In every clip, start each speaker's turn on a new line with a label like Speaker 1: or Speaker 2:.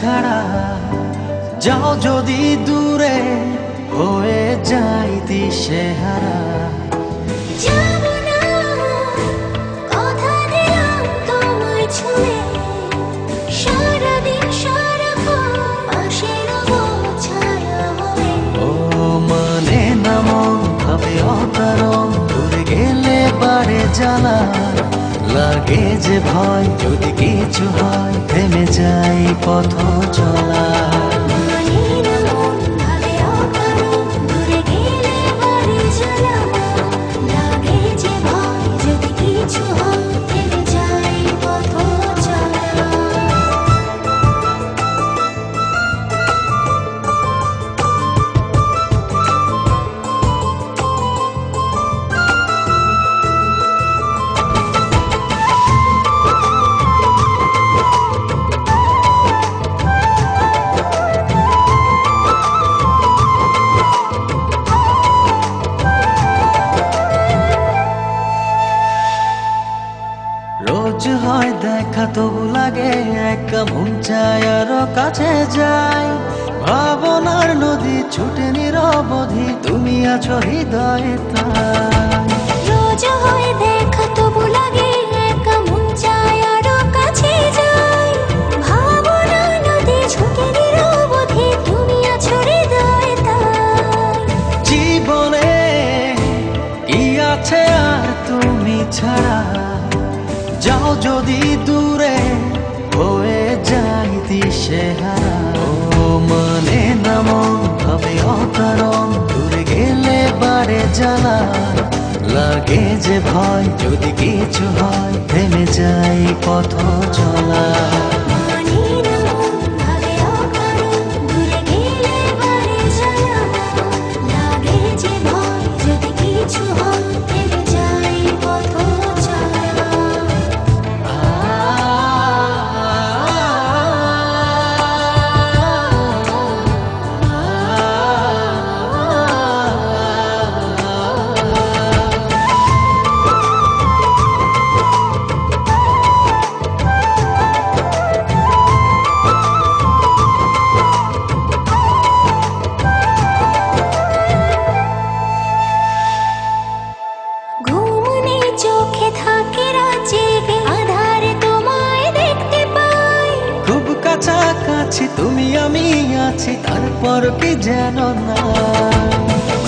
Speaker 1: ছাড়া যাও যদি দূরে হয়ে যাই দিশেহারা।
Speaker 2: যাবো না, কথা দিলাম তোমায় ছুঁয়ে, সারাদিন সারাক্ষণ পাশে রবো ছায়া হয়ে।
Speaker 1: ও মানে না মন ভাবে অকারণ, দূরে গেলে বাড়ে জ্বালা, লাগে যে ভয় যদি কিছু হয় থেমে যাই পথ চলা।
Speaker 2: মানে না মন ভাবে অকারণ, দূরে গেলে বাড়ে জ্বালা, লাগে যে ভয় যদি কিছু হয় থেমে যাই পথ চলা।
Speaker 1: রোজ হয় দেখা তবু লাগে একা, মন চায় আরো কাছে যাই। ভাবনার নদী ছুটে নিরবধি, তুমি আছো হৃদয়ে তাই।
Speaker 2: রোজ হয় দেখা তবু লাগে একা, মন চায় আরো কাছে যাই। ভাবনা নদী ছুটে নিরবধি, তুমি আছো হৃদয়ে তাই।
Speaker 1: জীবনে কি আছে আর তুমি ছাড়া, যাও যদি দূরে হয়ে যাই দিশেহারা। ও মানে না মন ভাবে অকারণ, দূরে গেলে বাড়ে জ্বালা, লাগে যে ভয় যদি কিছু হয় থেমে যাই পথ চলা।
Speaker 2: মানে না মন ভাবে অকারণ, দূরে গেলে বাড়ে জ্বালা, লাগে যে ভয় যদি কিছু হয় থেমে যাই পথ চলা। ঘুমনে চোখে থাকে রাত জেগে, আধারে তোমায় দেখতে পাই।
Speaker 1: খুব কাছাকাছি তুমি আমি আছি, তারপর কি যেন না।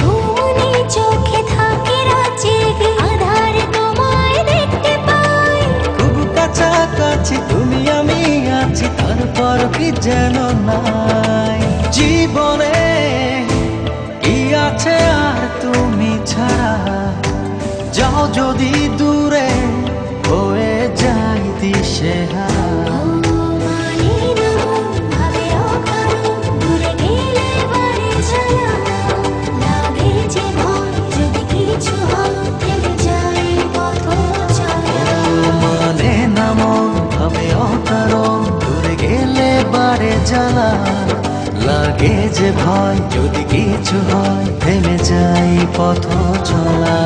Speaker 2: ঘুমনে চোখে থাকে রাত জেগে, আধারে তোমায় দেখতে পাই।
Speaker 1: খুব কাছাকাছি তুমি আমি আছি, তারপর কি যেন নাই। জীবনে কি আছে আর তুমি ছাড়া, যাও যদি দূরে হয়ে যাই দিশেহারা।
Speaker 2: মানে না মন ভাবে অকারণ, দূরে গেলে বাড়ে জ্বালা, লাগে যে ভয় যদি কিছু হয় থেমে যাই পথ চলা।
Speaker 1: মানে না মন ভাবে অকারণ, দূরে গেলে বাড়ে জ্বালা, লাগে যে ভয় যদি কিছু হয় থেমে যাই পথ চলা।